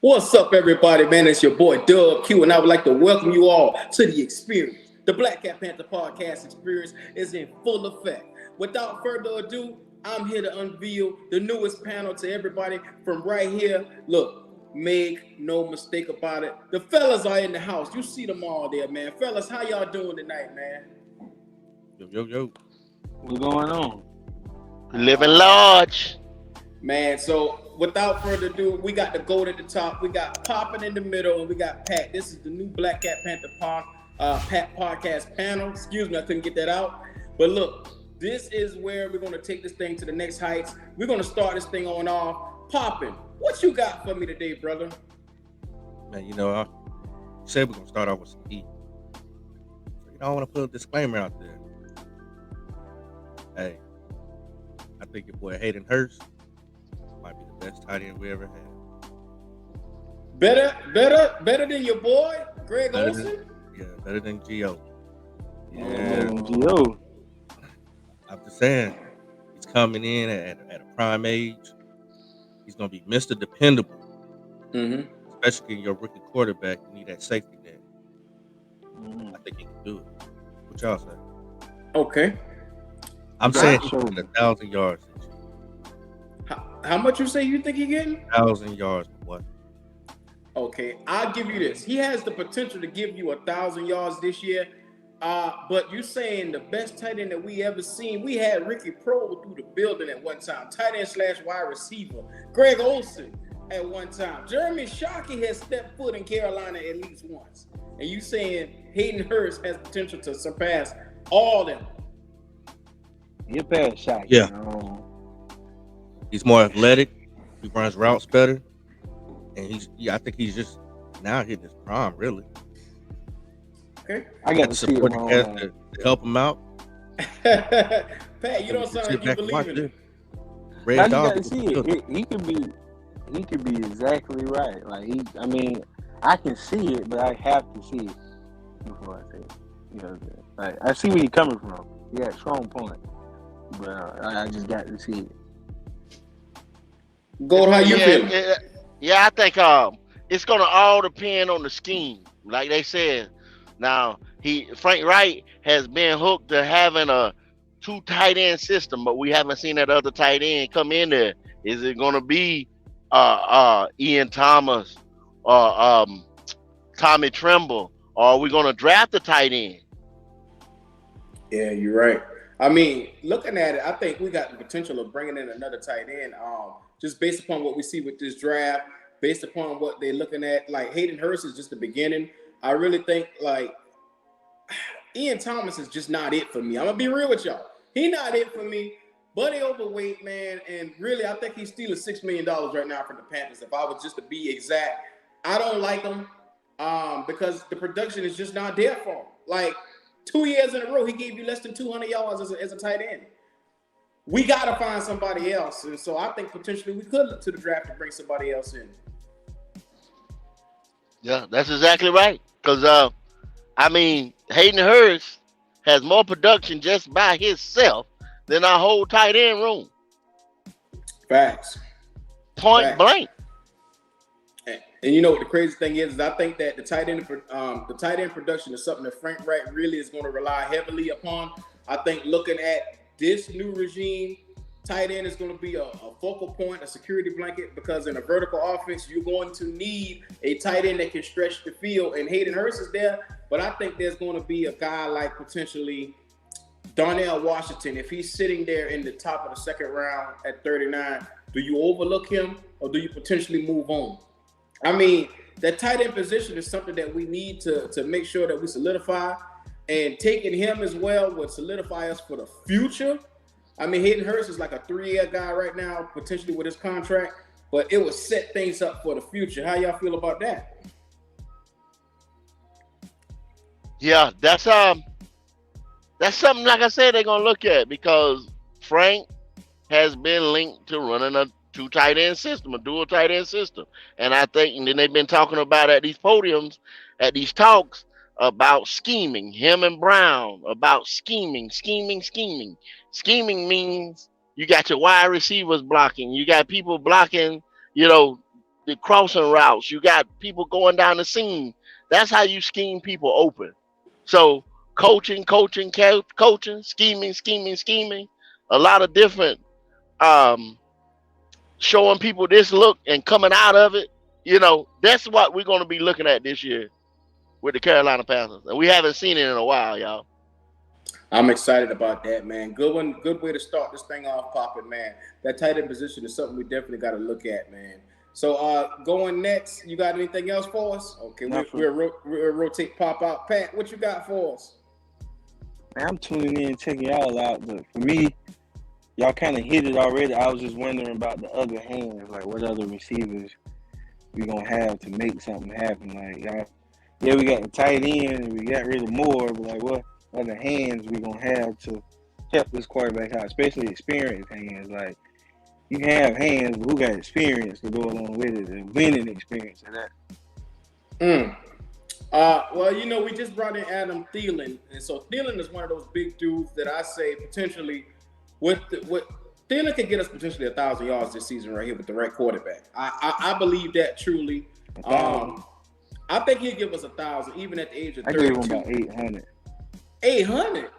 What's up, everybody, man? It's your boy Dub Q, and I would like to welcome you all to the experience. The Black Cat Panther podcast experience is in full effect. Without further ado, I'm here to unveil the newest panel to everybody from right here. Look, make no mistake about it. The fellas are in the house. You see them all there, man. Fellas, how y'all doing tonight, man? Yo. What's going on? Living large. Man, so without further ado, we got the goat at the top, we got Poppin' in the middle, and we got Pat. This is the new Black Cat Panther podcast panel. Excuse me, I couldn't get that out. But look, this is where we're going to take this thing to the next heights. We're going to start this thing on off. Poppin', what you got for me today, brother? Man, I said we're going to start off with some heat. So, I want to put a disclaimer out there. Hey, I think your boy Hayden Hurst might be the best tight end we ever had. Better than your boy, Greg Olsen? Better than Gio. Gio. I'm just saying, he's coming in at a prime age. He's going to be Mr. Dependable. Mm-hmm. Especially in your rookie quarterback, you need that safety net. I think he can do it. What y'all say? Okay. I'm saying he's getting 1,000 yards this year. How much you say you think he's getting? 1,000 yards, what? Okay, I'll give you this. He has the potential to give you 1,000 yards this year. But you saying the best tight end that we ever seen? We had Ricky Pro through the building at one time, tight end / wide receiver. Greg Olsen at one time. Jeremy Shockey has stepped foot in Carolina at least once. And you saying Hayden Hurst has potential to surpass all them? He'll pass Shockey. Yeah. He's more athletic. He runs routes better. And I think he's just now hitting his prime, really. Okay. I got to see it to help him out. Pat, you don't sound like you believe in it. I got to see it. He could be exactly right. Like I can see it, but I have to see it before I say it. You know what I'm saying? Like, I see where you're coming from. You got a strong point, but I just got to see it. Gold, how you feel? I think it's gonna all depend on the scheme. Like they said, now Frank Wright has been hooked to having a 2 tight end system, but we haven't seen that other tight end come in there. Is it gonna be Ian Thomas or Tommy Tremble, or are we gonna draft a tight end? Yeah, you're right. I mean, looking at it, I think we got the potential of bringing in another tight end. Just based upon what we see with this draft, based upon what they're looking at, like Hayden Hurst is just the beginning. I really think like Ian Thomas is just not it for me. I'm gonna be real with y'all. He not it for me. Buddy overweight, man, and really I think he's stealing $6 million right now from the Panthers. If I was just to be exact, I don't like him because the production is just not there for him. Like 2 years in a row, he gave you less than 200 yards as a tight end. We got to find somebody else. And so I think potentially we could look to the draft to bring somebody else in. Yeah, that's exactly right. Because, Hayden Hurst has more production just by himself than our whole tight end room. Facts. Point blank. And you know what the crazy thing is I think that the tight end production is something that Frank Wright really is going to rely heavily upon. I think looking at this new regime, tight end is going to be a focal point, a security blanket, because in a vertical offense, you're going to need a tight end that can stretch the field. And Hayden Hurst is there, but I think there's going to be a guy like potentially Darnell Washington. If he's sitting there in the top of the second round at 39, do you overlook him or do you potentially move on? I mean, that tight end position is something that we need to make sure that we solidify. And taking him as well would solidify us for the future. I mean, Hayden Hurst is like a 3-year guy right now, potentially with his contract, but it would set things up for the future. How y'all feel about that? Yeah, that's something, like I said, they're gonna look at, because Frank has been linked to running a 2 tight end system, a dual tight end system. And I think, and then they've been talking about at these podiums, at these talks, about scheming, him and Brown, about scheming. Scheming means you got your wide receivers blocking, you got people blocking, the crossing routes. You got people going down the seam. That's how you scheme people open. So coaching, scheming. A lot of different showing people this look and coming out of it. That's what we're going to be looking at this year with the Carolina Panthers. And we haven't seen it in a while, y'all. I'm excited about that, man. Good one. Good way to start this thing off popping, man. That tight end position is something we definitely got to look at, man. So going next, you got anything else for us? Okay, we'll rotate pop out. Pat, what you got for us? Man, I'm tuning in, checking y'all out, but for me, y'all kind of hit it already. I was just wondering about the other hands, like what other receivers we gonna have to make something happen. Like, y'all, yeah, we got the tight end, and we got rid of more, but like what other hands we gonna have to help this quarterback out, especially experienced hands. Like, you can have hands, but who got experience to go along with it and winning experience of that? Well, we just brought in Adam Thielen, and so Thielen is one of those big dudes that I say potentially Thielen can get us potentially 1,000 yards this season right here with the right quarterback. I believe that truly. I think he'll give us 1,000 even at the age of 32. I gave him about 800. 800?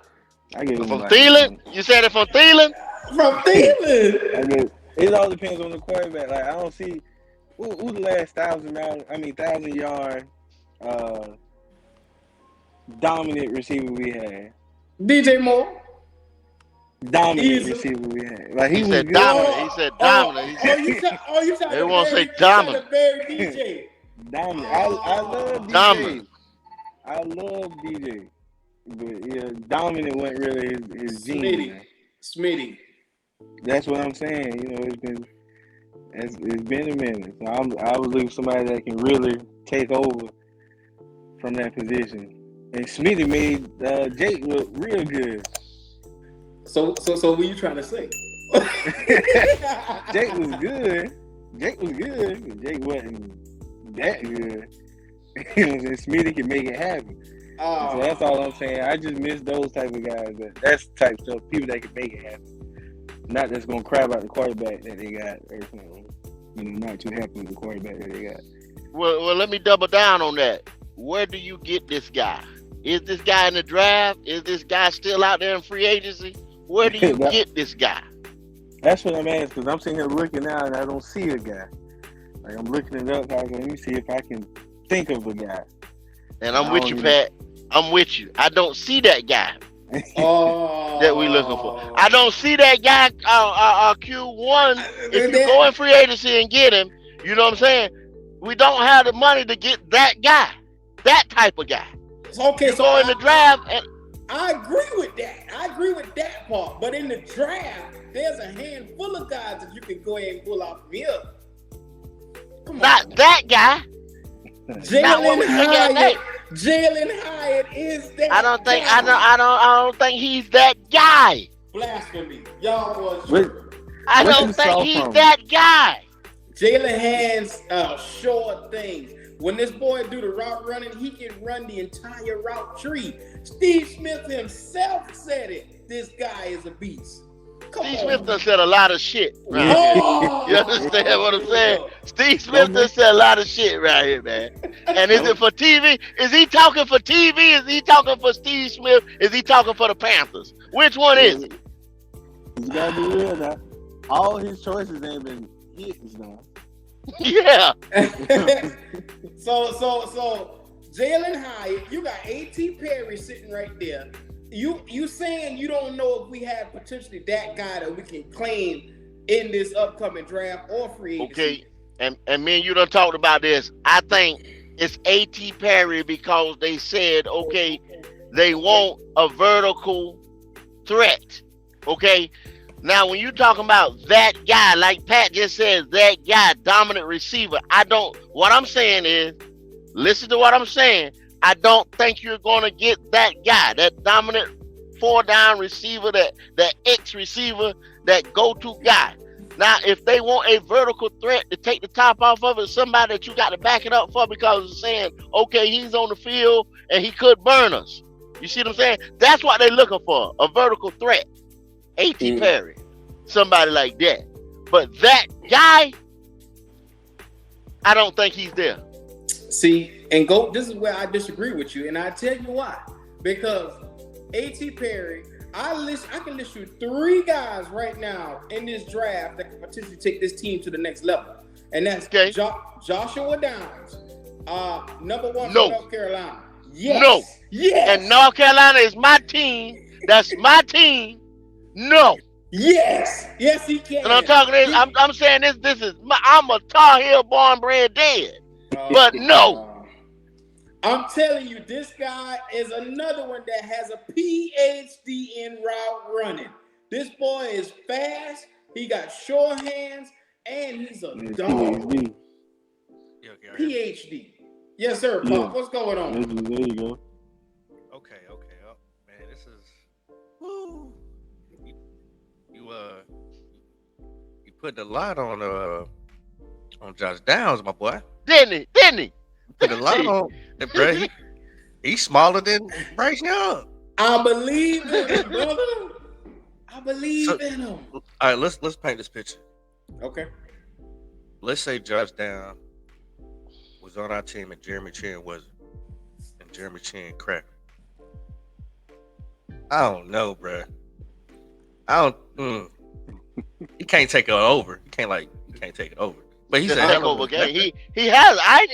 I gave him from about Thielen? 800. You said it from Thielen? From Thielen? It all depends on the quarterback. Like, I don't see who the last 1,000 yard dominant receiver we had. DJ Moore. Dominant receiver we had. Like, he was said good. dominant. He said dominant. You trying They won't say dominant. DJ. Dominant. I love DJ. Dominant. I love DJ. But yeah, dominant wasn't really his gene. Smitty. That's what I'm saying. It's been a minute. So I was looking for somebody that can really take over from that position. And Smitty made Jake look real good. So what are you trying to say? Jake was good. But Jake wasn't that good. And Smitty can make it happen. So that's all I'm saying. I just miss those type of guys. That's the type of stuff, people that can make it happen. Not that's gonna crap out the quarterback that they got, or not too happy with the quarterback that they got. Well, let me double down on that. Where do you get this guy? Is this guy in the draft? Is this guy still out there in free agency? Where do you get this guy? That's what I'm asking, because I'm sitting here looking now and I don't see a guy. Like, I'm looking it up. Let me see if I can think of a guy. And I'm with you, Pat. I'm with you. I don't see that guy that we looking for. I don't see that guy, Q1. If you go in free agency and get him, you know what I'm saying? We don't have the money to get that guy, that type of guy. Okay, so go in the draft. And I agree with that. I agree with that part. But in the draft, there's a handful of guys that you can go ahead and pull off from here. Not that guy. Jalen Hyatt is that. I don't think he's that guy. Blasphemy, y'all boys. I don't think he's that guy. Jalen has short things. When this boy do the route running, he can run the entire route tree. Steve Smith himself said it. This guy is a beast. Steve Smith done said a lot of shit right here. You understand what I'm saying? Steve Smith done said a lot of shit right here, man. And is it for TV? Is he talking for TV? Is he talking for Steve Smith? Is he talking for the Panthers? Which one is it? You gotta be real now. All his choices ain't been hits now. Yeah. So Jalen Hyatt, you got A.T. Perry sitting right there. You saying you don't know if we have potentially that guy that we can claim in this upcoming draft or free agency. Okay, and me and you done talked about this. I think it's A.T. Perry because they said, okay, they want a vertical threat. Okay, now when you talking about that guy, like Pat just says, that guy, dominant receiver, what I'm saying is, listen to what I'm saying. I don't think you're going to get that guy, that dominant 4-down receiver, that X receiver, that go-to guy. Now, if they want a vertical threat to take the top off of it, somebody that you got to back it up for because it's saying, okay, he's on the field and he could burn us. You see what I'm saying? That's what they're looking for, a vertical threat. A.T. Perry, somebody like that. But that guy, I don't think he's there. See, this is where I disagree with you, and I tell you why. Because A.T. Perry, I can list you 3 guys right now in this draft that can potentially take this team to the next level. And that's Joshua Downs, number 1 for North Carolina. Yes. No. Yes. And North Carolina is my team. That's my team. No. Yes. Yes, he can. And I'm talking this. I'm saying this is I'm a Tar Heel born bred dead. But no. I'm telling you, this guy is another one that has a PhD in route running. This boy is fast. He got short hands, and he's a dog. PhD. Yes, sir. Pop, Yeah. what's going on? There you go. Okay. Oh, man, this is. Woo. You put the light on Josh Downs, my boy. Didn't he? Put the light on, bro. He's smaller than Bryce Young. I believe in him, brother. I believe in him. All right, let's paint this picture. Okay. Let's say Josh Downs was on our team and Jeremy Chin wasn't, and Jeremy Chin cracked. I don't know, bro. He can't take it over. He can't take it over. But he's a hell of a game. He has. I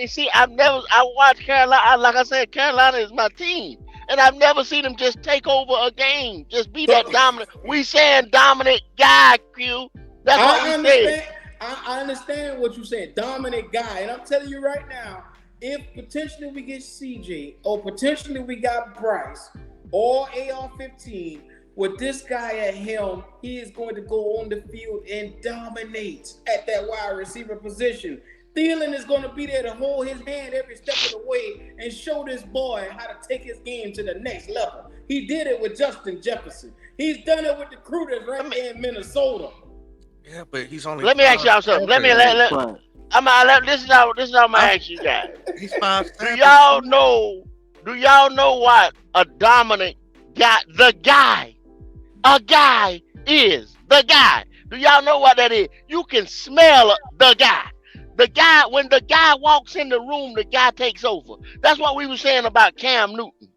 watched Carolina. Like I said, Carolina is my team, and I've never seen him just take over a game. Just be that dominant. We saying dominant guy, Q. That's what we say. I understand what you said, dominant guy, and I'm telling you right now, if potentially we get CJ or potentially we got Bryce or AR-15. With this guy at helm, he is going to go on the field and dominate at that wide receiver position. Thielen is going to be there to hold his hand every step of the way and show this boy how to take his game to the next level. He did it with Justin Jefferson. He's done it with the crew that's right there in Minnesota. Yeah, but he's only. Let me ask y'all something. This is how I'm gonna ask you guys. He's 5'7". Do y'all know what a dominant guy, a guy is? The guy. Do y'all know what that is? You can smell the guy. The guy, when the guy walks in the room, the guy takes over. That's what we were saying about Cam Newton.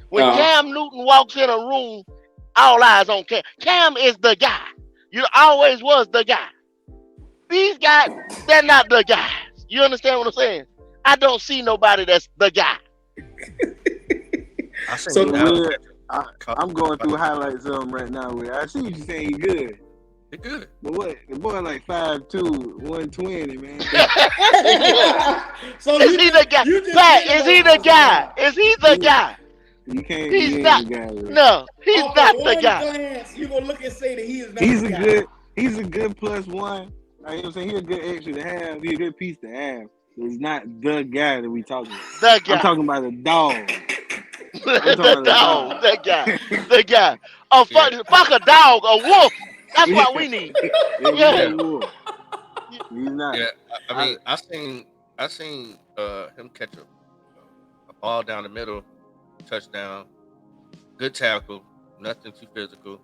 When Cam Newton walks in a room, all eyes on Cam. Cam is the guy. You always was the guy. These guys, they're not the guys. You understand what I'm saying? I don't see nobody that's the guy. I'm going through highlights of him right now. Where I see what you're saying. He's good. He's good. But what? The boy like 5'2", 120, man. So is he the guy? Pat, is he the guy? Is he the guy? You can't. He's not. The guy, right? No, he's not the guy. Glance, you gonna look and say that he is not. He's He's a good plus one. You know what I'm saying? He's a good extra to have. He's a good piece to have. He's not the guy that we talking about. The guy. I'm talking about the dog. The guy. Oh, fuck a dog, a wolf. That's what we need. Yeah. He's not. Yeah, I mean, I seen him catch a ball down the middle, touchdown, good tackle, nothing too physical,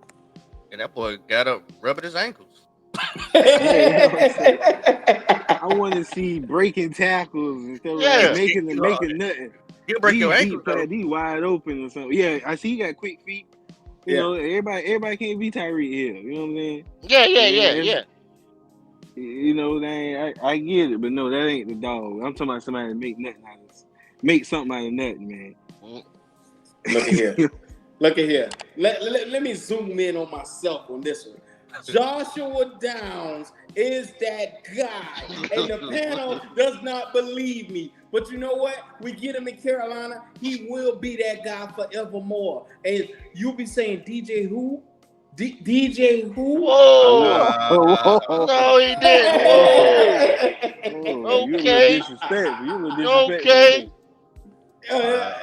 and that boy got up rubbing his ankles. I want to see breaking tackles instead of making nothing. He'll break your ankle. He wide open or something. Yeah, I see he got quick feet. You know, everybody can't be Tyreek Hill. You know what I'm saying? Yeah. You know, I get it, but no, that ain't the dog. I'm talking about somebody that make something out of nothing, man. Look at here. Let me zoom in on myself on this one. Joshua Downs is that guy, and the panel does not believe me. But you know what? We get him in Carolina. He will be that guy forevermore. And you'll be saying, DJ who? DJ who? Whoa. No, he didn't. Okay. Okay.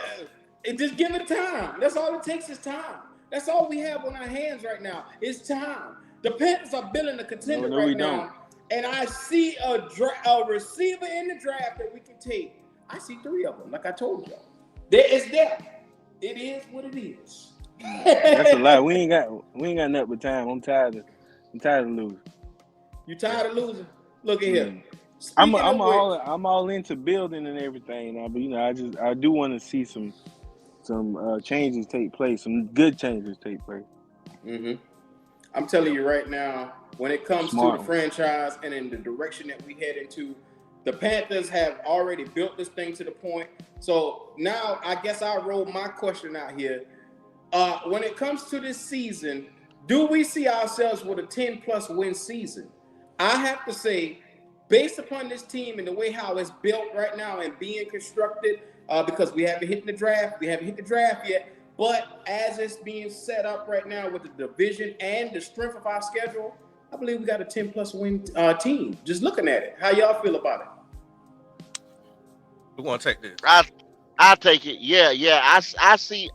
And just give it time. That's all it takes is time. That's all we have on our hands right now. It's time. The Panthers are building a contender right now. And I see a receiver in the draft that we can take. I see 3 of them, like I told y'all. It's there. It is what it is. That's a lie. We ain't got nothing but time. I'm tired of losing. You tired of losing? Look at here. Speaking of which, I'm all into building and everything now, but I do want to see some changes take place, some good changes take place. mm-hmm. I'm telling you right now, when it comes to the franchise and in the direction that we head into, the Panthers have already built this thing to the point. So now I guess I'll roll my question out here. When it comes to this season, do we see ourselves with a 10-plus win season? I have to say, based upon this team and the way how it's built right now and being constructed, because we haven't hit the draft yet, but as it's being set up right now with the division and the strength of our schedule, I believe we got a 10-plus win team. Just looking at it. How y'all feel about it? Who want to take this? I'll take it. Yeah. I see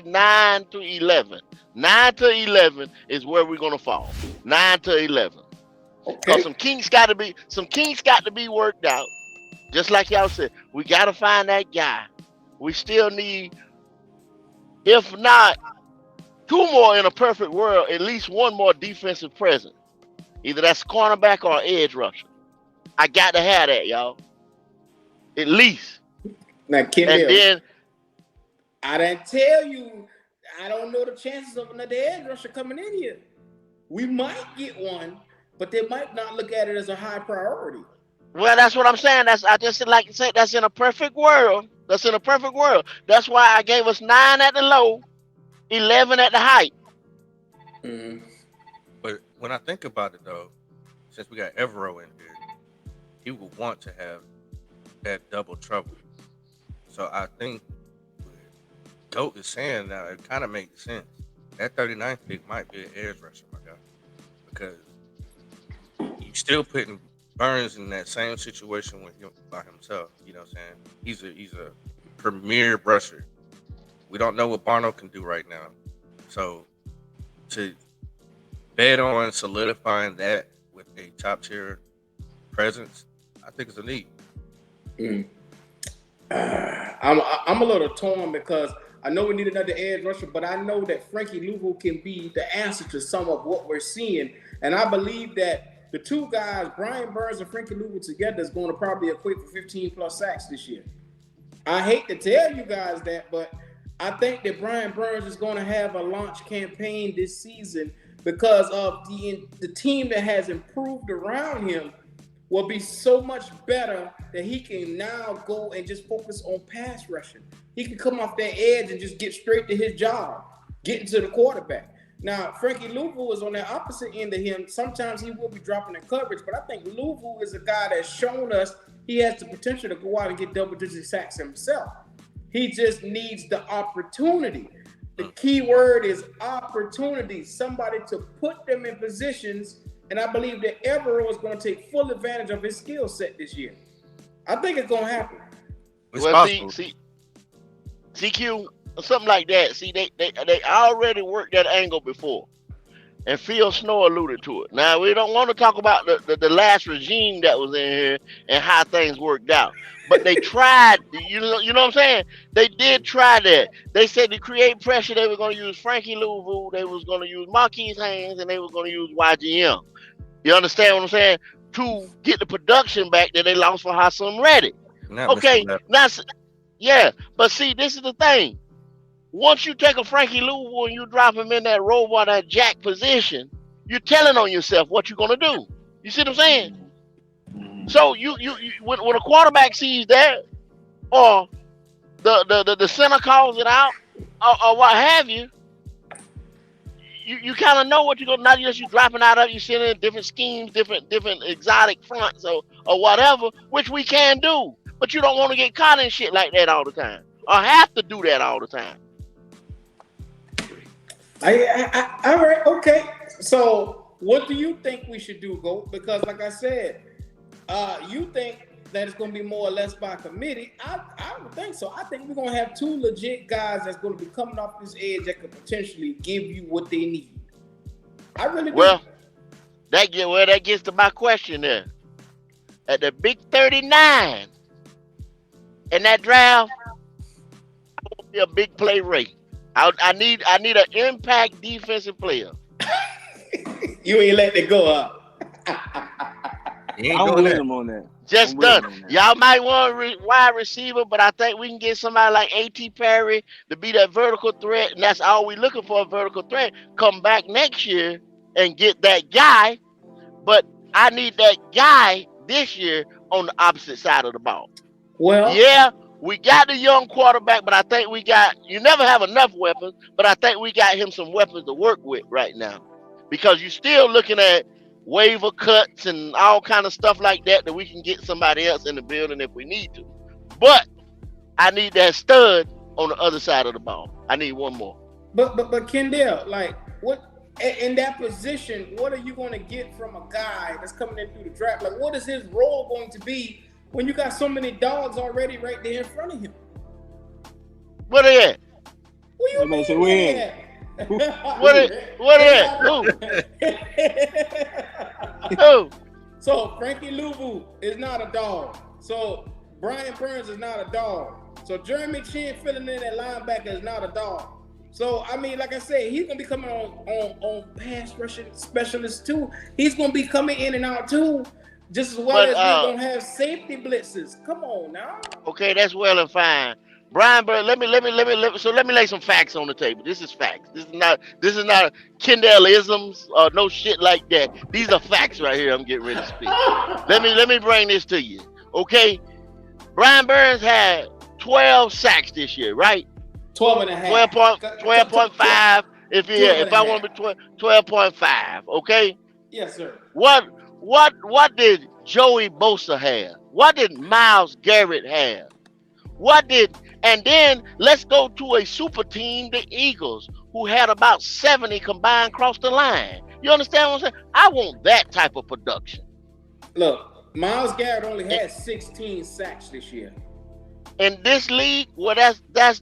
9 to 11. 9 to 11 is where we're gonna fall. 9 to 11. Okay. Because some kinks got to be worked out. Just like y'all said, we got to find that guy. We still need, if not 2 more in a perfect world, at least 1 more defensive presence. Either that's cornerback or edge rusher. I got to have that, y'all. At least. Now, Kendall, and then I didn't tell you, I don't know the chances of another edge rusher coming in here. We might get one, but they might not look at it as a high priority. Well, that's what I'm saying. I just like to say that's in a perfect world. That's why I gave us 9 at the low, 11 at the height. Mm-hmm. But when I think about it, though, since we got Evero in here, he would want to have that double trouble. So I think what Goat is saying now, it kind of makes sense. That 39th pick might be an edge rusher, my guy, because you're still putting Burns in that same situation with him by himself. You know what I'm saying? He's a premier rusher. We don't know what Barno can do right now. So to bet on solidifying that with a top tier presence, I think it's a need. I'm a little torn because I know we need another edge rusher, but I know that Frankie Louisville can be the answer to some of what we're seeing. And I believe that the 2 guys, Brian Burns and Frankie Louisville together, is going to probably equate for 15-plus sacks this year. I hate to tell you guys that, but I think that Brian Burns is going to have a launch campaign this season because of the team that has improved around him will be so much better that he can now go and just focus on pass rushing. He can come off that edge and just get straight to his job, getting to the quarterback. Now, Frankie Louisville is on the opposite end of him. Sometimes he will be dropping in coverage, but I think Louisville is a guy that's shown us he has the potential to go out and get double-digit sacks himself. He just needs the opportunity. The key word is opportunity. Somebody to put them in positions, and I believe that Evero is going to take full advantage of his skill set this year. I think it's going to happen. Well, see, CQ, something like that. See, they already worked that angle before. And Phil Snow alluded to it. Now, we don't want to talk about the last regime that was in here and how things worked out. But they tried, you know what I'm saying? They did try that. They said to create pressure, they were going to use Frankie Louisville, they was going to use Marquise Haynes, and they was going to use YGM. You understand what I'm saying? To get the production back that they lost for Hassan Reddick. Okay, now, yeah, but see, this is the thing. Once you take a Frankie Louisville and you drop him in that robot, that jack position, you're telling on yourself what you're gonna do. You see what I'm saying? So you when a quarterback sees that, or the center calls it out, or what have you, you kind of know what you're gonna. Not just you dropping out of you sitting in different schemes, different exotic fronts, or whatever, which we can do. But you don't want to get caught in shit like that all the time, or have to do that all the time. All right, okay. So, what do you think we should do, Goat? Because, like I said, you think that it's going to be more or less by committee. I don't think so. I think we're going to have 2 legit guys that's going to be coming off this edge that could potentially give you what they need. I really do. Well, that gets to my question there. At the big 39 in that draft, I want to be a big play rate. I need an impact defensive player. You ain't letting it go up. He ain't I'm doing with that. him on that. Just I'm with done. him on that. Y'all might want a wide receiver, but I think we can get somebody like A.T. Perry to be that vertical threat, and that's all we looking for, a vertical threat. Come back next year and get that guy, but I need that guy this year on the opposite side of the ball. Well, Yeah, we got the young quarterback, but I think you never have enough weapons, but I think we got him some weapons to work with right now. Because you're still looking at waiver cuts and all kind of stuff like that we can get somebody else in the building if we need to. But I need that stud on the other side of the ball. I need one more. but Kendall, like what in that position, what are you going to get from a guy that's coming in through the draft? Like, what is his role going to be when you got so many dogs already right there in front of him? Where they at? What you mean? So where? What they at? Who? So Frankie Louvu is not a dog. So Brian Burns is not a dog. So Jeremy Chin filling in that linebacker is not a dog. So I mean, like I said, he's gonna be coming on pass rushing specialists too. He's gonna be coming in and out too, just as well as we're gonna have safety blitzes. Come on now. Okay, that's well and fine. Brian Burns, let me lay some facts on the table. This is facts. This is not Kendall-isms or no shit like that. These are facts right here. I'm getting ready to speak. Let me bring this to you. Okay, Brian Burns had 12 sacks this year, right? 12 and a half. 12.5. If I want to be 12.5, okay? Yes, sir. What did Joey Bosa have? What did Myles Garrett have? And then let's go to a super team, the Eagles, who had about 70 combined across the line. You understand what I'm saying? I want that type of production. Look, Myles Garrett only had 16 sacks this year. In this league, well, that's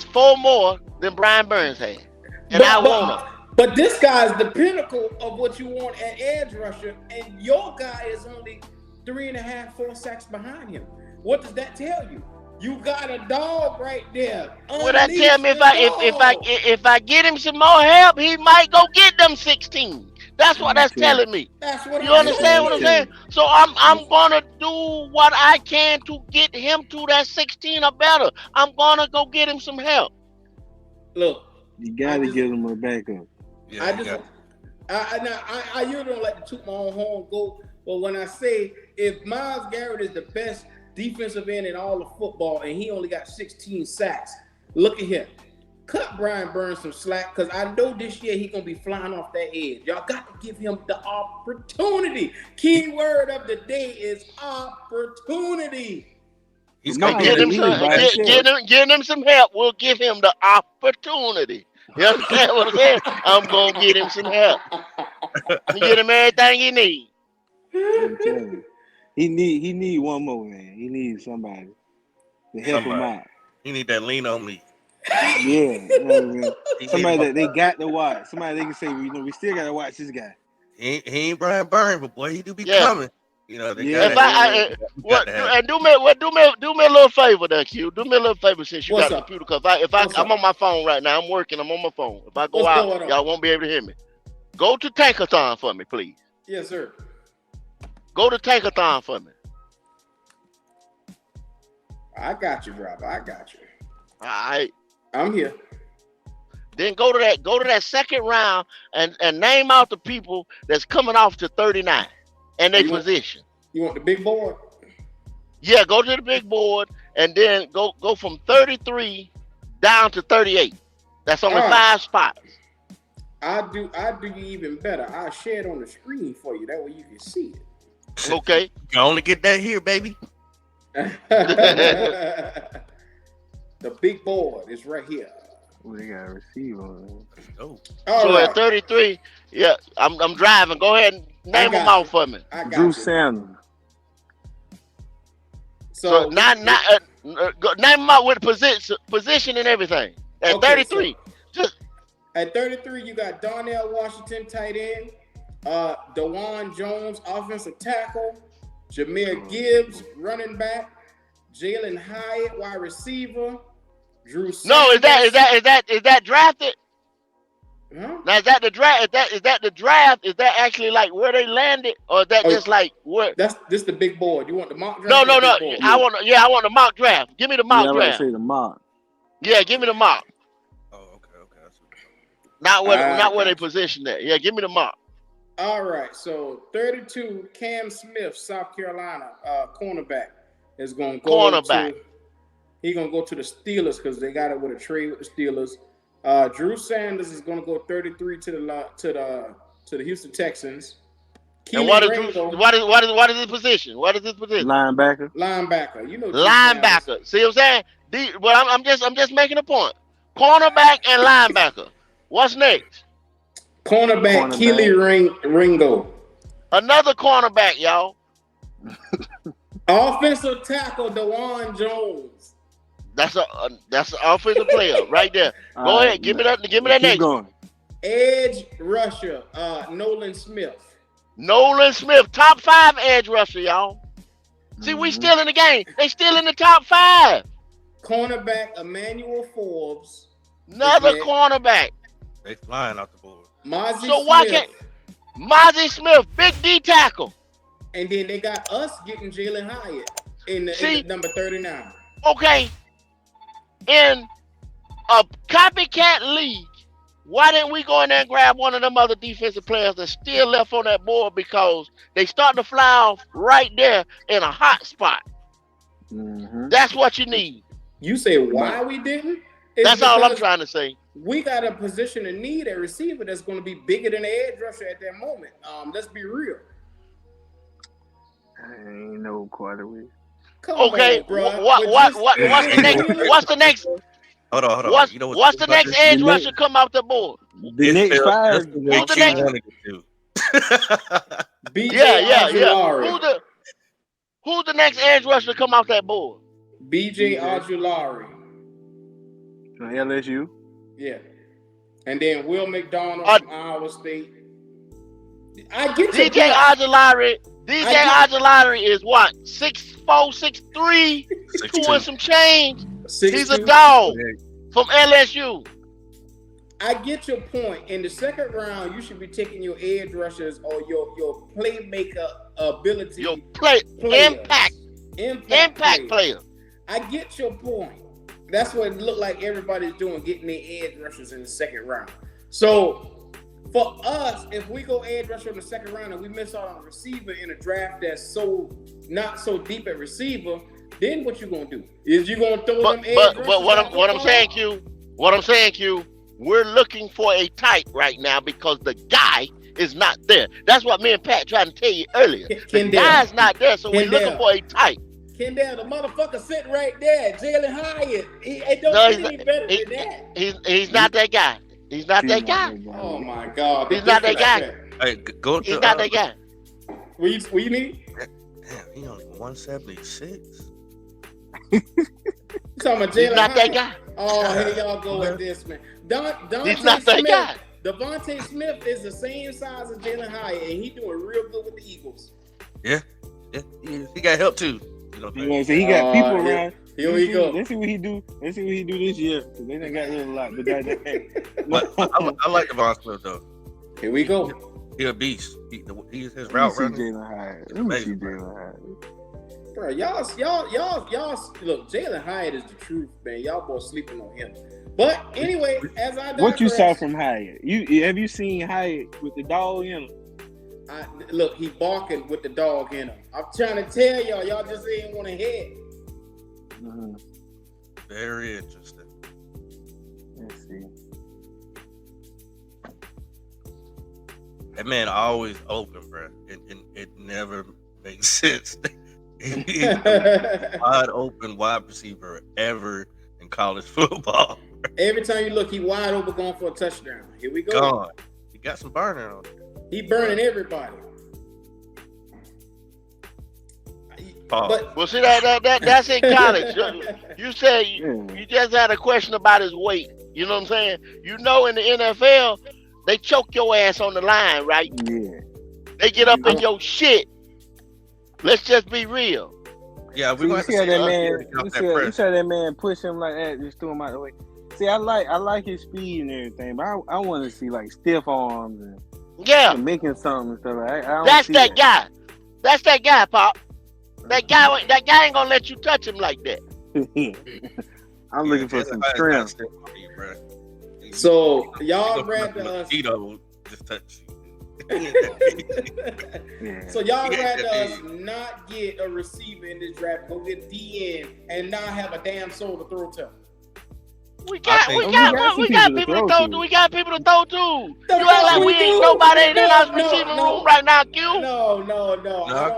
4 more than Brian Burns had. And I want him. But this guy is the pinnacle of what you want at edge rusher, and your guy is only 3.5, 4 sacks behind him. What does that tell you? You got a dog right there. Well, that tell me if I get him some more help, he might go get them 16. That's what that's telling me. That's what you understand what I'm saying? So I'm gonna do what I can to get him to that 16 or better. I'm gonna go get him some help. Look, you gotta give him a backup. Yeah, I usually don't like to toot my own horn, but when I say if Myles Garrett is the best defensive end in all of football and he only got 16 sacks, look at him. Cut Brian Burns some slack, because I know this year he's going to be flying off that edge. Y'all got to give him the opportunity. Key word of the day is opportunity. He's going to get him some help. We'll give him the opportunity. You understand what I'm saying? I'm going to get him some help. You get him everything he needs. He need one more, man. He needs somebody to help him out. He need that lean on me. Yeah, you know what I mean? Somebody that they got to watch. Somebody they can say, we still got to watch this guy. He ain't Brian Burns, but boy, he do be coming. You know, they do me a little favor there, Q. Do me a little favor since you got a computer. Cause I'm on my phone right now. I'm working. I'm on my phone. If I go out, y'all won't be able to hear me. Go to Tankathon for me, please. Yes, sir. Go to Tankathon for me. I got you, brother. I got you. All right. I'm here. Then go to that second round and name out the people that's coming off to 39 and their position. You want the big board? Yeah, go to the big board and then go from 33 down to 38. That's only 5 spots. I'll do you even better. I'll share it on the screen for you. That way you can see it. Okay. You can only get that here, baby. The big board is right here. Well, they got a receiver. Oh. So at 33, yeah, I'm driving. Go ahead and name them out for me. Drew Sanders. So not name them out with position and everything. At 33. At 33, you got Darnell Washington, tight end. DeJuan Jones, offensive tackle. Jahmyr Gibbs, running back. Jalen Hyatt, wide receiver. Drew Sanders. No, is that drafted? Huh? Now is that the draft? Is that the draft? Is that actually like where they landed, or is that just like where? This the big board. You want the mock draft? No, or no, the no. big board? I want the mock draft. Give me the Yeah, mock I'm about to draft. say the mock. Yeah, give me the mock. Oh, okay. That's what Not where they gotcha. positioned that. Yeah, give me the mock. All right, so 32, Cam Smith, South Carolina, cornerback, is going to go Cornerback. He's going to go to the Steelers because they got it with a trade with the Steelers. Drew Sanders is going to go 33 to the Houston Texans. And what is his position? What is his position? Linebacker. Linebacker. You know, Drew Linebacker. Sanders. See what I'm saying? I'm just making a point. Cornerback and linebacker. What's next? Cornerback Keely Ringo. Another cornerback, y'all. Offensive tackle Dewan Jones. That's an offensive player right there. Go ahead, give me that next. Going. Edge rusher Nolan Smith. Nolan Smith, top 5 edge rusher, y'all. See, we still in the game. They still in the top 5. Cornerback Emmanuel Forbes. Another cornerback. they flying out the board. Mozzie So why Smith. can't Mozzie Smith, big D tackle? And then they got us getting Jalen Hyatt in the number 39. Okay, in a copycat league, why didn't we go in there and grab one of them other defensive players that's still left on that board because they start to fly off right there in a hot spot? Mm-hmm. That's what you need. You say why we didn't? It's That's all I'm because trying to say. We got a position of need, a receiver that's going to be bigger than the edge rusher at that moment. Let's be real. Ain't no quarterback. Come Okay, on, bro. what's the next? Hold on. What's, You know what's the next edge The rusher come off the board? The next five. Who's the next? BJ Yeah. Ojulari. Who's the next edge rusher come off that board? BJ Ojulari. From LSU. Yeah. And then Will McDonald Uh, from Iowa State. I get you. DJ Ojulari. Ojulari is what? 6'4", 6'3", 2 and some change. 6'2". He's a dog from LSU. I get your point. In the second round, you should be taking your edge rushers or your playmaker ability. Your players. impact player. I get your point. That's what it looked like everybody's doing, getting their edge rushers in the second round. So for us, if we go edge rusher in the second round and we miss out on a receiver in a draft that's not so deep at receiver, then what you gonna do? Is you gonna throw them edge rushers? But what I'm saying, Q, we're looking for a type right now because the guy is not there. That's what me and Pat tried to tell you earlier. The guy's not there, so we're looking for a type. Kendall, the motherfucker sitting right there, Jalen Hyatt. It don't get any better than that. He's not that guy. He's not that guy. Oh my God. He's not that guy. Hey, go to. He's not that guy. What you need? Damn, he only 176. You talking about Jalen He's not that Hyatt? guy. Oh, here y'all go with this, man. He's not that guy. Devontae Smith is the same size as Jalen Hyatt, and he doing real good with the Eagles. Yeah, he got help too. You know what I'm saying? So he got people around. Here we go. Let's see what he do. Let's see what he do this year. Cause they done got rid of a lot. But I like Devon Smith though. Here we go. He a beast. He's his Let route me running. see Jalen Hyatt. Let me see Jalen Hyatt. Bro, y'all look, Jalen Hyatt is the truth, man. Y'all boys sleeping on him. But anyway, as I digress, What you saw from Hyatt? Have you seen Hyatt with the dog in him? Look, he barking with the dog in him. I'm trying to tell y'all just ain't want to hear. Mm-hmm. Very interesting. Let's see. That man always open, bro. It never makes sense. He's the wide open wide receiver ever in college football. Every time you look, he wide open going for a touchdown. Here we go. Gone. He got some burner on him. He burning everybody. But Well, see that's in college. You said you just had a question about his weight. You know what I'm saying? You know, in the NFL, they choke your ass on the line, right? Yeah. They get up in your shit. Let's just be real. Yeah, we You want to see how see that us man? getting off You that see press. how that man push him like that? Just threw him out of the way. See, I like his speed and everything, but I want to see like stiff arms and making something and stuff. I don't That's see that guy. That's that guy, Pop. That guy ain't gonna let you touch him like that. I'm looking for some strength. So y'all rather us just touch you. So y'all rather us not get a receiver in this draft, go get DN and not have a damn soul to throw to. We got people to throw to. We got people to throw to. You act like we ain't nobody in our receiving room right now, Q. No.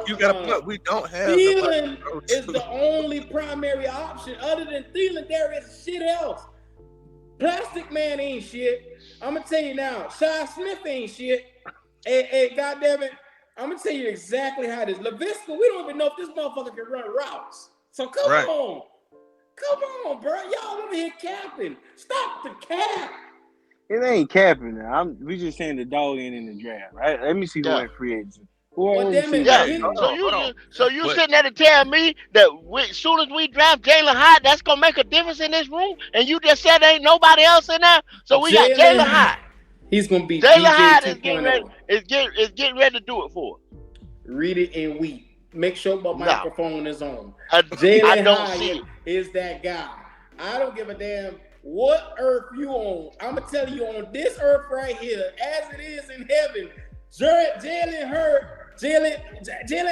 You got a point. We don't have. Thielen is the only primary option. Other than Thielen, there is shit else. Plastic Man ain't shit. I'm gonna tell you now. Shi Smith ain't shit. Hey, goddamn it! I'm gonna tell you exactly how it is. LaVisca, we don't even know if this motherfucker can run routes. So come on, bro. Y'all over here capping. Stop the cap. It ain't capping now. We just saying the dog ain't in the draft, right? Let me see who went free agent. Well, damn it. So you sitting there to tell me that as soon as we draft Jalen Hyde, that's gonna make a difference in this room, and you just said there ain't nobody else in there. So we got Jalen Hyde. He's gonna be Jalen Hyde 2.0. is getting ready to do it for us. Read it and weep. Make sure my microphone is on. Jalen Hyde is that guy. I don't give a damn what earth you on. I'm gonna tell you on this earth right here, as it is in heaven. Jalen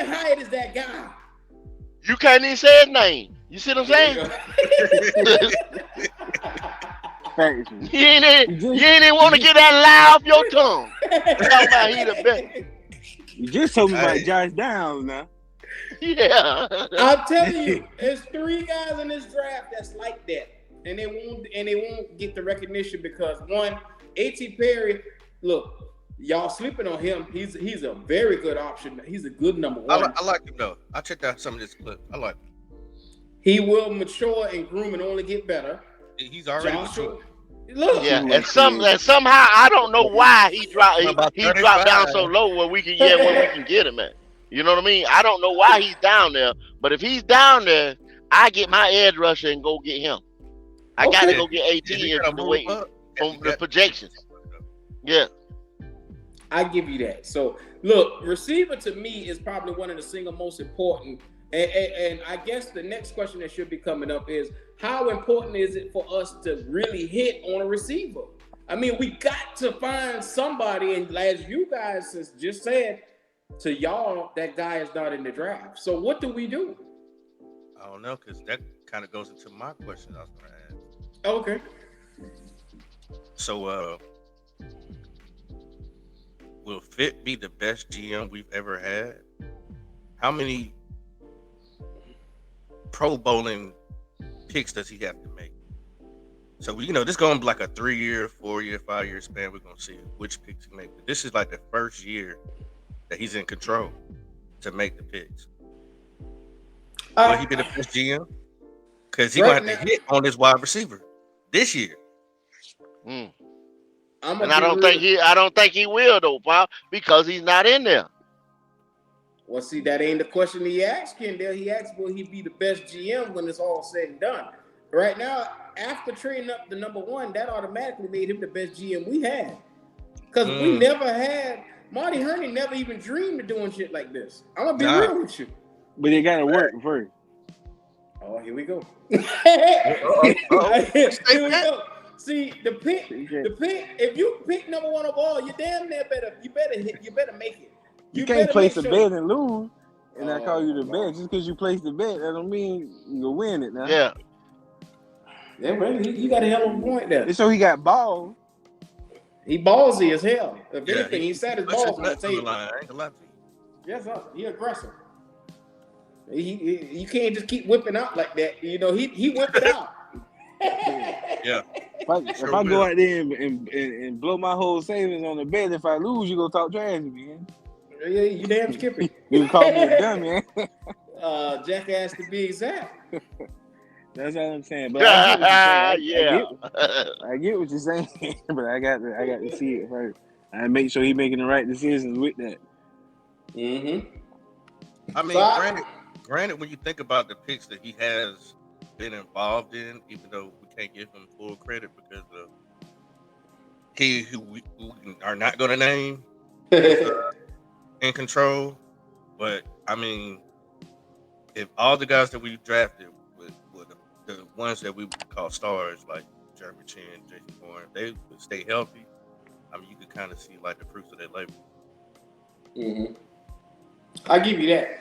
Hyde is that guy. You can't even say his name. You see what I'm saying? You ain't even want to get that lie off your tongue. Talking about he the best. You just told me about Josh Downs now. Yeah. I'm telling you, there's 3 guys in this draft that's like that. And they won't get the recognition because one, A.T. Perry, look, y'all sleeping on him. He's a very good option. He's a good number 1. I like him though. I checked out some of this clip. I like him. He will mature and groom and only get better. He's already mature. Look, and somehow I don't know why he dropped down so low where we can get him at. You know what I mean? I don't know why he's down there, but if he's down there, I get my edge rusher and go get him. I gotta go get AT and wait on the projections. Yeah. I give you that. So look, receiver to me is probably one of the single most important. And I guess the next question that should be coming up is how important is it for us to really hit on a receiver? I mean, we got to find somebody, and as you guys just said to y'all, that guy is not in the draft. So what do we do? I don't know, because that kind of goes into my question I was going to ask. Okay. So, will Fit be the best GM we've ever had? How many Pro Bowling picks does he have to make? So, this going to be like a 3-year, 4-year, 5-year span. We're going to see which picks he makes. But this is like the first year that he's in control to make the picks. Will he be the best GM? Because he's going to have to hit on his wide receiver this year. And I don't think he will though, Bob, because he's not in there. Well, see, that ain't the question he asked, Kendall. He asked, will he be the best GM when it's all said and done? Right now, after trading up the number 1, that automatically made him the best GM we had. Because we never had, Marty Herney never even dreamed of doing shit like this. I'm going to be real with you. But it got to work first. Oh, here we go. Here we go. See, the pick, if you pick number 1 overall, you damn near better make it. You can't place a bet and lose, and I call you the bet. Just because you place the bet, that don't mean you'll win it now. Yeah. Yeah, really, you got a hell of a point there. So he got balls. He ballsy as hell. If anything, he set his balls on the table. I ain't gonna lie to you. Yes, sir. He aggressive. You can't just keep whipping out like that. He whipped it out. Yeah. If I go out there and blow my whole savings on the bet, if I lose, you gonna talk trash to me. Yeah, you damn skippy. You call me a dummy. Jackass to be exact. That's all I'm saying. But I get what you're saying, but I got to see it first. I make sure he's making the right decisions with that. I mean, granted, when you think about the picks that he has been involved in, even though we can't give him full credit because of who we are not going to name is in control. But I mean, if all the guys that we drafted were the ones that we would call stars, like Jeremy Chin, Jason Bourne, they would stay healthy. I mean, you could kind of see like the fruits of their labor. Mm-hmm. I give you that.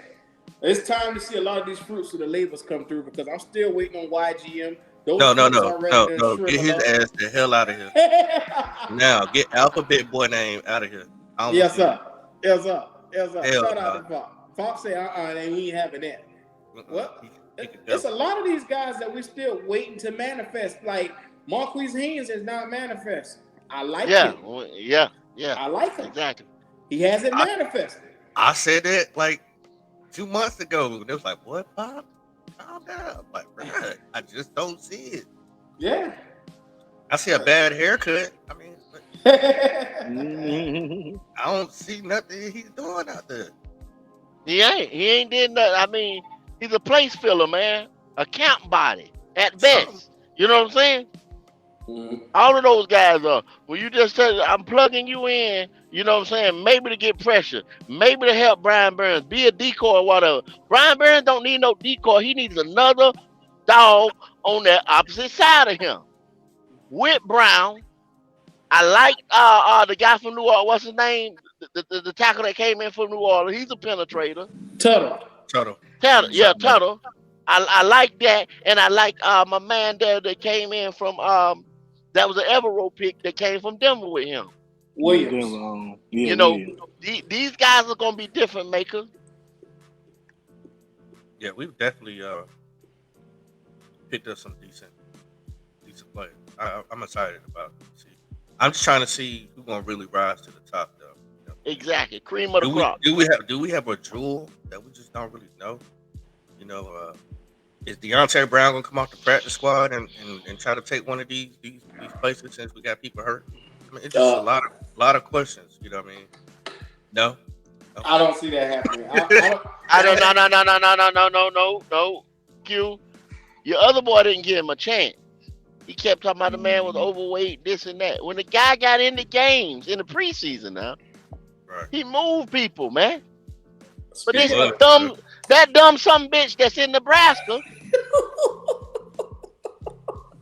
It's time to see a lot of these fruits of the labors come through because I'm still waiting on YGM. No. Get his ass the hell out of here. Now, get Alphabet Boy name out of here. Yes, sir. Yes, sir. Hell, shout out to Fox. Fox say, and we ain't having that. What? It's a lot of these guys that we're still waiting to manifest. Like Marquise Haynes is not manifest. I like him. Yeah. I like him. Exactly. He hasn't manifested. I said that like 2 months ago. They was like, "What, Bob? Calm down." I'm like, bro, I just don't see it. Yeah. I see a bad haircut. I mean, I don't see nothing he's doing out there. He ain't did nothing. I mean, he's a place filler, man. A camp body at best. You know what I'm saying? Mm-hmm. All of those guys are. Well, you just said I'm plugging you in. You know what I'm saying? Maybe to get pressure. Maybe to help Brian Burns be a decoy or whatever. Brian Burns don't need no decoy. He needs another dog on the opposite side of him. With Brown, I like the guy from New Orleans. What's his name? The tackle that came in from New Orleans. He's a penetrator. Tuttle. Yeah, Tuttle. I like that, and I like my man there that came in from that was an Evero pick that came from Denver with him. Williams. You know, these guys are gonna be different makers. Yeah, we've definitely picked up some decent players. I'm excited about it. I'm just trying to see who's gonna really rise to the top, though. You know? Exactly, cream of the crop. Do we have a jewel that we just don't really know? You know, is Deontay Brown gonna come off the practice squad and try to take one of these places since we got people hurt? I mean, it's just a lot of questions. You know what I mean? No. I don't see that happening. No. Q, your other boy didn't give him a chance. He kept talking about the man was overweight, this and that. When the guy got in the games in the preseason now, right, he moved people, man. But this that dumb some bitch that's in Nebraska,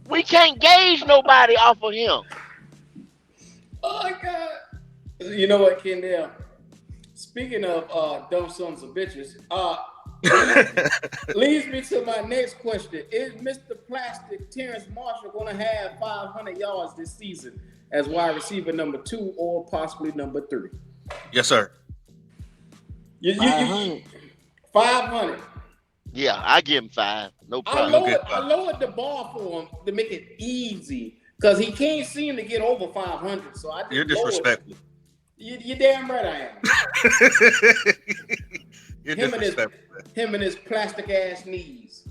we can't gauge nobody off of him. Oh my God. You know what, Kendall? Speaking of dumb sons of bitches, leads me to my next question. Is Mr. Plastic Terrence Marshall going to have 500 yards this season as wide receiver number 2 or possibly number 3? Yes, sir. 500. Yeah, I give him 5. No problem. I lowered the bar for him to make it easy because he can't seem to get over 500. So I just You're disrespectful. You're damn right I am. You're disrespectful. Him and his plastic ass knees.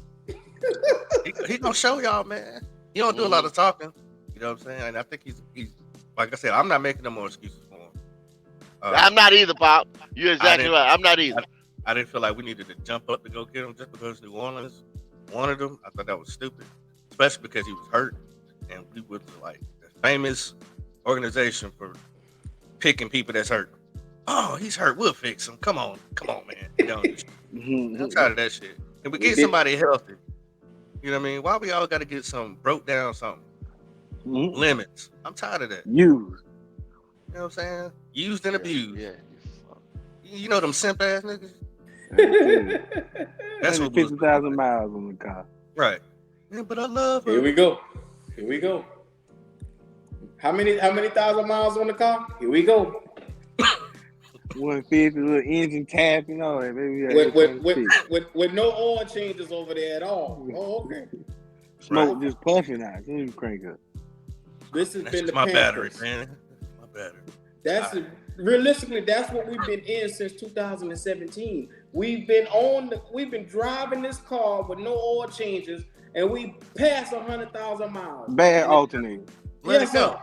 he gonna show y'all, man. He don't do a lot of talking. You know what I'm saying? And I think he's like I said, I'm not making no more excuses for him. I'm not either, Pop. You're exactly right. I'm not either. I didn't feel like we needed to jump up to go get him just because New Orleans wanted him. I thought that was stupid, especially because he was hurt, and we were like the famous organization for picking people that's hurt. Oh, he's hurt. We'll fix him. Come on, man. You know, I'm tired of that shit. Can we get somebody healthy? You know what I mean? Why we all got to get some broke down something? Limits. I'm tired of that. Used. You know what I'm saying? Used and abused. Yeah. You know them simp ass niggas? That's what 50,000 miles on the car. Right. Yeah, but I love her. Here we go. How many thousand miles on the car? Here we go. 150, little engine tap, you know. With no oil changes over there at all. Oh, okay. Smoke just puffing out. Don't even crank up. This has been the my Panthers. battery, man. My battery. Realistically, that's what we've been in since 2017. We've been driving this car with no oil changes, and we passed 100,000 miles. Bad alternator. Yes, sir.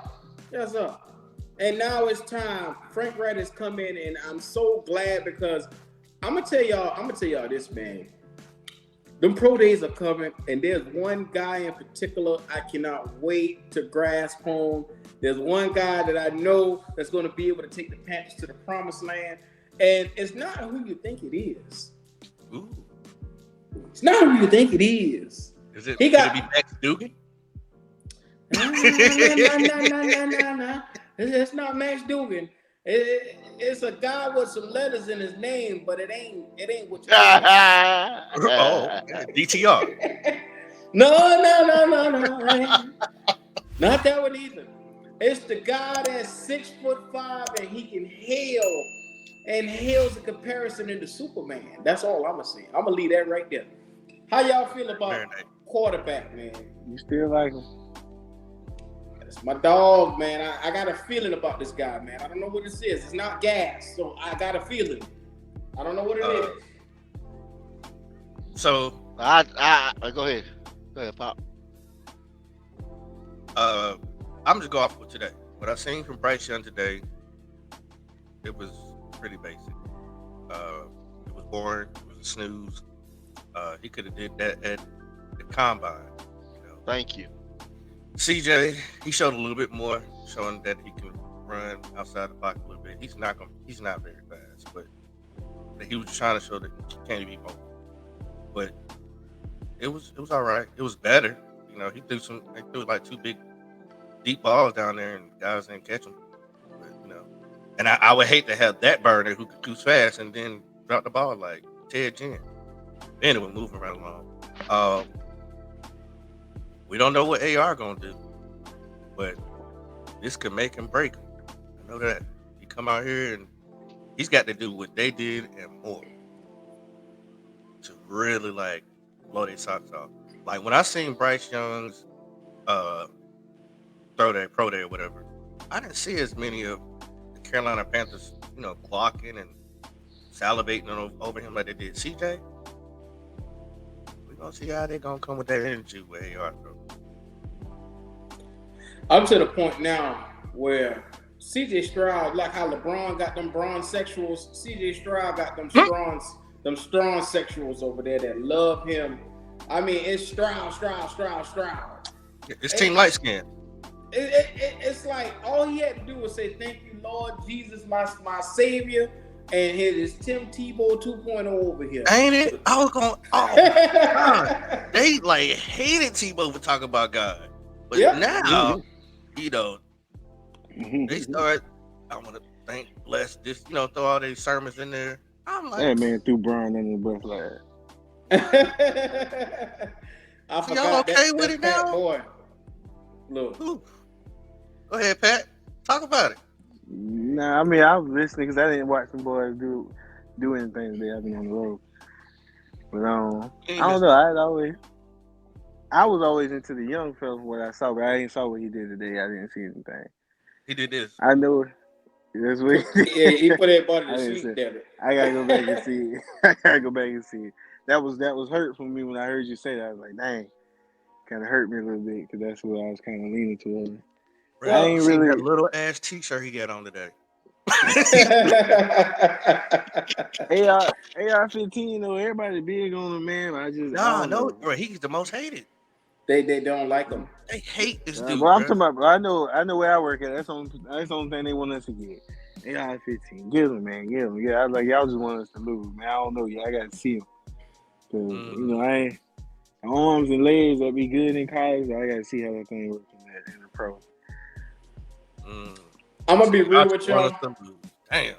And now it's time. Frank Wright has come in, and I'm so glad because I'm gonna tell y'all this, man. Them pro days are coming, and there's one guy in particular I cannot wait to grasp on. There's one guy that I know that's going to be able to take the Panthers to the promised land, and it's not who you think it is. Ooh. It's not who you think it is. Is it? He got. Could it be Max Dugan? No. It's not Max Dugan. It's a guy with some letters in his name, but it ain't what you think. Oh, DTR. No. Not that one either. It's the guy that's 6'5" and he can hails a comparison into Superman. That's all I'm gonna say. I'm gonna leave that right there. How y'all feel about quarterback, man? You still like him? That's my dog, man. I got a feeling about this guy, man. I don't know what this is. It's not gas, so I got a feeling. I don't know what it is. So I go ahead. Go ahead, Pop. I'm just going off with today. What I seen from Bryce Young today, it was pretty basic. It was boring. It was a snooze. He could have did that at the combine. You know. Thank you. CJ, he showed a little bit more, showing that he can run outside the pocket a little bit. He's not very fast, but he was trying to show that he can't be mobile. But it was all right. It was better. You know, he threw like two big deep balls down there, and guys didn't catch them. But, you know, and I would hate to have that burner who could goose fast and then drop the ball like Ted Ginn. Anyway, moving right along. We don't know what AR gonna do, but this could make him break him. I know that. He come out here and he's got to do what they did and more to really like blow their socks off. Like when I seen Bryce Young's pro day or whatever, I didn't see as many of the Carolina Panthers, you know, blocking and salivating over him like they did CJ. We're gonna see how they're gonna come with that energy with AR throw. I'm to the point now where CJ Stroud, like how LeBron got them bronze sexuals, CJ Stroud got them strong sexuals over there that love him. I mean, it's Stroud. It's Team Light Skin. It's like all he had to do was say, "Thank you, Lord Jesus, my Savior," and here is Tim Tebow 2.0 over here. Ain't it? I was going, God. They like hated Tebow for talking about God. But now, you know, they start, I want to bless this, you know, throw all these sermons in there. I'm like, that man threw Brian under the bus like that. Y'all okay with it now? Boy. Look. Ooh. Go ahead, Pat. Talk about it. Nah, I mean, I was listening because I didn't watch the boys do anything today. I've been on the road. But I don't know. I was always into the young fella from what I saw, but I didn't saw what he did today. I didn't see anything. He did this. I know it. That's what yeah, he put everybody to sleep there. I gotta go back and see it. That was hurt for me when I heard you say that. I was like, dang, kind of hurt me a little bit because that's what I was kind of leaning toward. Well, I ain't really that little ass t-shirt he got on today. AR-15 though, everybody big on him, man. No, bro, he's the most hated. They don't like him. They hate this dude. Bro, I'm talking about, bro. I know where I work at. That's the only thing they want us to get. AR-15, give him, man, give him. Yeah, I was like, y'all just want us to lose, man. I don't know, I got to see him. Cause you know, arms and legs that be good in college. I got to see how that thing works in the pro. I'm gonna be real with y'all. Damn.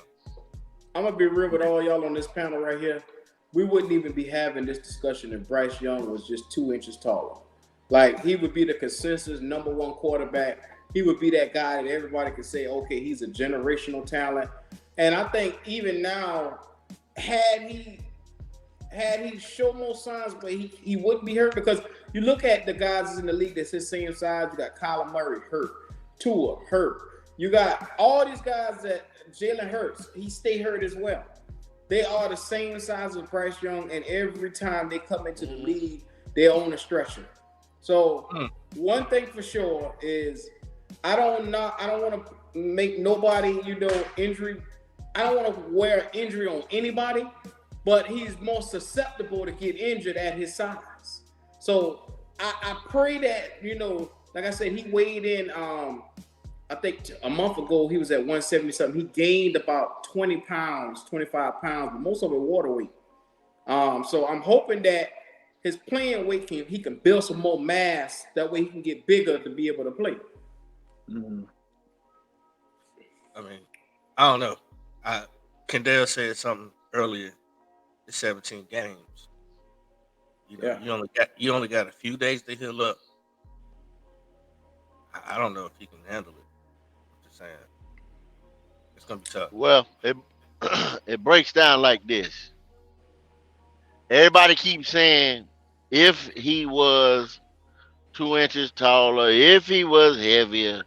I'm gonna be real with all y'all on this panel right here. We wouldn't even be having this discussion if Bryce Young was just 2 inches taller. Like, he would be the consensus number one quarterback. He would be that guy that everybody could say, okay, he's a generational talent. And I think even now, had he shown more signs, but he wouldn't be hurt, because you look at the guys in the league that's his same size. You got Kyler Murray hurt, Tua hurt. You got all these guys that Jalen Hurts, he stay hurt as well. They are the same size as Bryce Young, and every time they come into the league, they're on a stretcher. So one thing for sure is I don't want to make nobody, injury. I don't want to wear injury on anybody, but he's more susceptible to get injured at his size. So I pray that, like I said, he weighed in, I think a month ago, he was at 170 something. He gained about 20 pounds, 25 pounds, but most of it water weight. So I'm hoping that his playing weight he can build some more mass. That way he can get bigger to be able to play. Mm-hmm. I mean, I don't know. Kendall said something earlier. It's 17 games. You only got a few days to heal up. I don't know if he can handle it. I'm just saying, it's gonna be tough. Well, it breaks down like this. Everybody keeps saying if he was 2 inches taller, if he was heavier,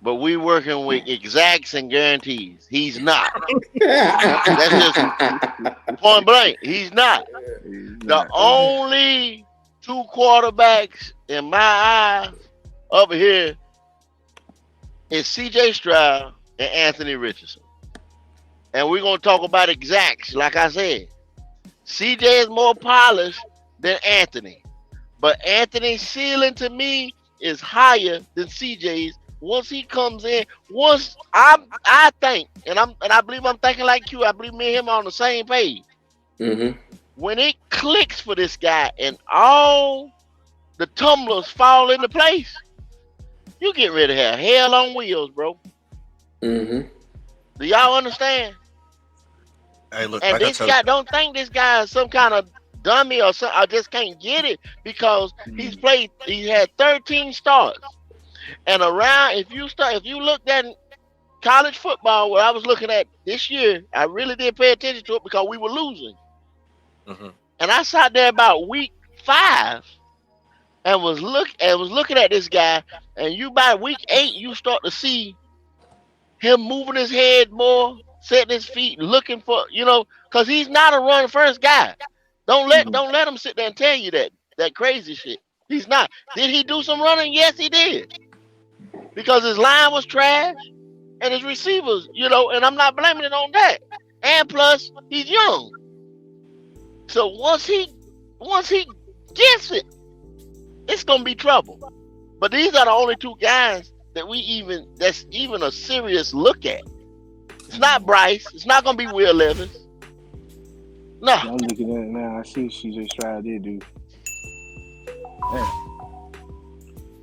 but we working with exacts and guarantees. He's not. That's just point blank. He's not. The only two quarterbacks in my eyes over here is C.J. Stroud and Anthony Richardson. And we're going to talk about exacts, like I said. C.J. is more polished than Anthony. But Anthony's ceiling to me is higher than C.J.'s. Once he comes in, I think, and I believe I'm thinking like you. I believe me and him are on the same page. Mm-hmm. When it clicks for this guy and all the tumblers fall into place, you get ready to have hell on wheels, bro. Mm-hmm. Do y'all understand? Hey, look, And this guy, don't think this guy is some kind of dummy or something. I just can't get it because he had 13 starts. And around, if you looked at college football, what I was looking at this year, I really did pay attention to it because we were losing. Mm-hmm. And I sat there about week 5 and was looking at this guy. And by week 8, you start to see him moving his head more, setting his feet, looking for, because he's not a run first guy. Don't let him sit there and tell you that crazy shit. He's not. Did he do some running? Yes, he did. Because his line was trash and his receivers, and I'm not blaming it on that. And plus, he's young. So once he gets it, it's gonna be trouble. But these are the only two guys that's even a serious look at. It's not Bryce. It's not gonna be Will Levis. No. I'm looking at it now. I see what CJ Stroud did do. Yeah.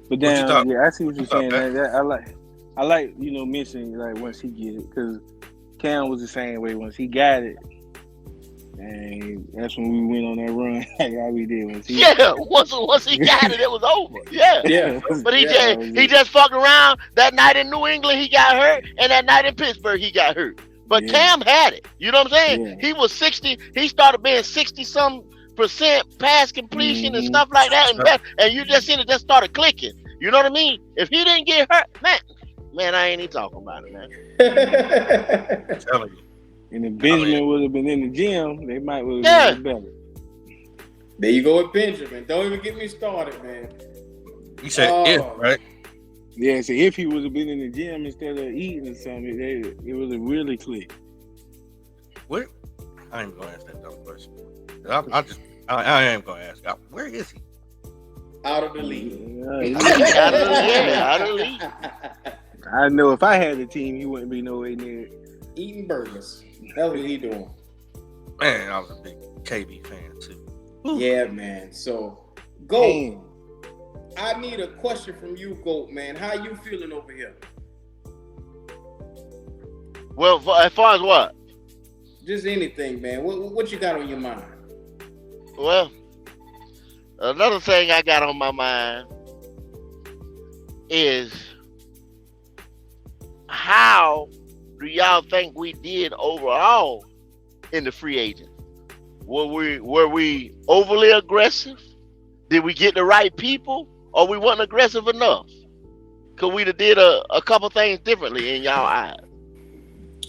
But then, I see what you're saying. I like mentioning like once he get it, because Cam was the same way once he got it, and that's when we went on that run like how we did. Once he got it, it was over. Yeah. But he just fucked around. That night in New England, he got hurt, and that night in Pittsburgh, he got hurt. But Cam had it. You know what I'm saying? Yeah. He was 60. He started being 60-some% pass completion and stuff like that, and you just seen it just started clicking. You know what I mean? If he didn't get hurt, man, I ain't even talking about it, man. I'm telling you. And if Benjamin would have been in the gym, they might would have been better. There you go with Benjamin. Don't even get me started, man. You said if, right? Yeah, so if he would have been in the gym instead of eating or something, it would have really clicked. Where? I ain't gonna ask that dumb question. I am gonna ask. Where is he? Out of the league. Out of the league. I know if I had a team, he wouldn't be nowhere near eating burgers. That's what he doing. Man, I was a big KB fan too. Yeah, man. So, Goat, I need a question from you, Goat, man. How you feeling over here? Well, as far as what? Just anything, man. What you got on your mind? Well, another thing I got on my mind is how do y'all think we did overall in the free agent? Were we overly aggressive? Did we get the right people, or we wasn't aggressive enough? Cause we did a couple things differently in y'all eyes.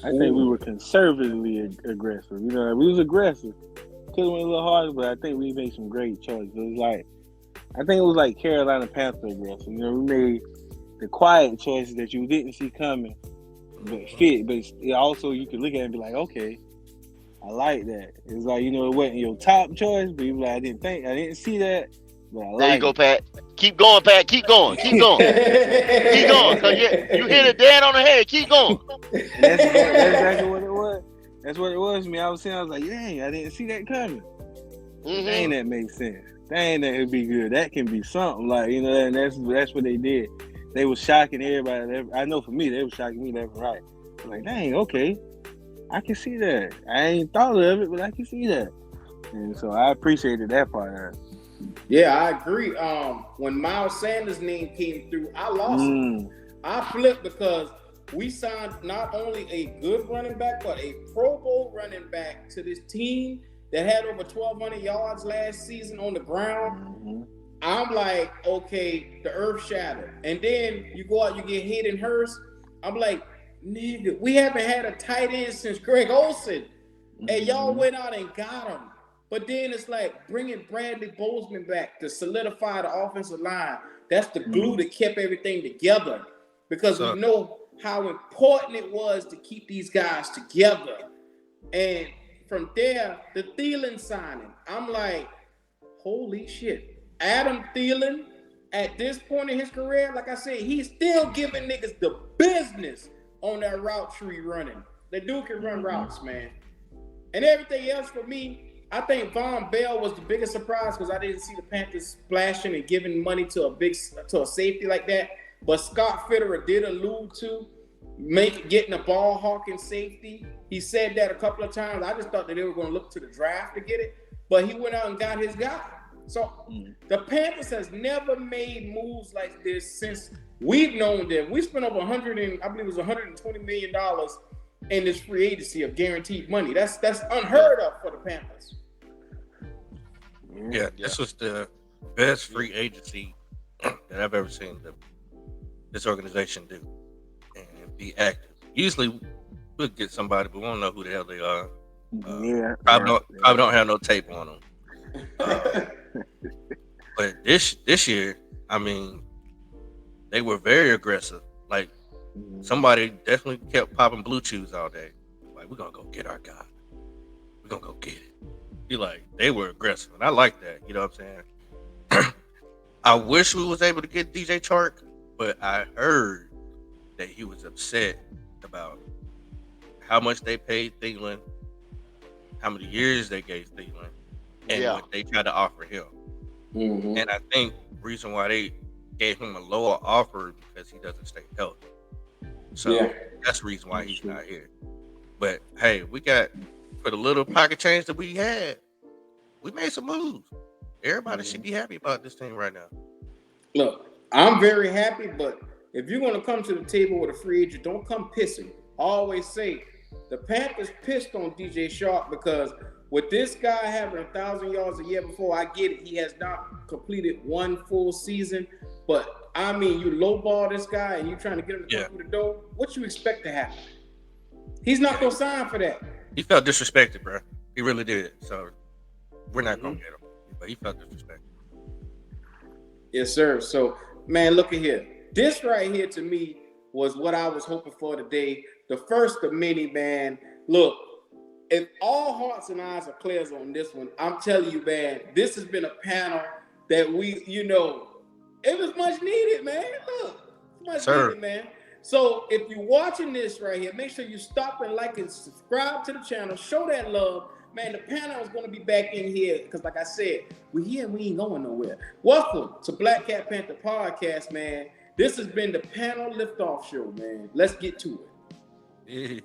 I think we were conservatively aggressive. We was aggressive. Could have went a little harder, but I think we made some great choices. I think it was like Carolina Panthers aggressive. We made the quiet choices that you didn't see coming, but fit. But also you could look at it and be like, okay, I like that. It's like, you know, it wasn't your top choice, but you like, I didn't see that, but I like There you go, it. Pat. Keep going, Pat. Keep going. Keep going. Keep going. Cause you hit it dead on the head. Keep going. And that's exactly what it was. That's what it was to me. I was like, dang, I didn't see that coming. Dang, that makes sense. Dang, that would be good. That can be something, like, you know, and that's what they did. They was shocking everybody. I know for me, they was shocking me left and right. I'm like, dang, okay, I can see that. I ain't thought of it, but I can see that. And so I appreciated that part of it. Yeah, I agree. When Miles Sanders' name came through, I lost it. I flipped because we signed not only a good running back, but a Pro Bowl running back to this team that had over 1,200 yards last season on the ground. I'm like, okay, the earth shattered. And then you go out, you get Hayden Hurst. I'm like, nigga, we haven't had a tight end since Greg Olsen. And y'all went out and got him. But then it's like bringing Bradley Bozeman back to solidify the offensive line. That's the glue that kept everything together. Because we know how important it was to keep these guys together. And from there, the Thielen signing, I'm like, holy shit. Adam Thielen, at this point in his career, like I said, he's still giving niggas the business on that route tree running. The dude can run routes, man. And everything else for me, I think Von Bell was the biggest surprise because I didn't see the Panthers splashing and giving money to a safety like that. But Scott Fitterer did allude to getting a ball hawking safety. He said that a couple of times. I just thought that they were going to look to the draft to get it, but he went out and got his guy. So the Panthers has never made moves like this since we've known them. We spent over $120 million in this free agency of guaranteed money. That's unheard of for the Panthers. Yeah, this was the best free agency that I've ever seen this organization do and be active. Usually we'll get somebody, but we don't know who the hell they are. Probably don't have no tape on them. But this year, I mean, they were very aggressive. Like, somebody definitely kept popping blue chews all day. Like, we're gonna go get our guy. We're gonna go get it. They were aggressive, and I like that. You know what I'm saying? I wish we was able to get DJ Chark, but I heard that he was upset about how much they paid Thielen, how many years they gave Thielen, and what they tried to offer him. And I think the reason why they gave him a lower offer because he doesn't stay healthy. So that's the reason why he's not here. But hey, we got, for the little pocket change that we had, we made some moves. Everybody should be happy about this thing right now. Look, I'm very happy, but if you're going to come to the table with a free agent, don't come pissing. I always say the Panthers pissed on DJ Chark because with this guy having 1,000 yards a year before, I get it. He has not completed one full season, but I mean, you lowball this guy and you trying to get him to come through the door. What you expect to happen? He's not going to sign for that. He felt disrespected, bro. He really did. So we're not going to get him. But he felt disrespected. Yes, sir. So, man, look at here. This right here to me was what I was hoping for today. The first of many, man. Look, if all hearts and eyes are clear on this one, I'm telling you, man, this has been a panel that we, it was much needed, man. Look, much needed, man. So if you're watching this right here, make sure you stop and like and subscribe to the channel. Show that love. Man, the panel is going to be back in here because, like I said, we here and we ain't going nowhere. Welcome to Black Cat Panther Podcast, man. This has been the Panel Liftoff Show, man. Let's get to it.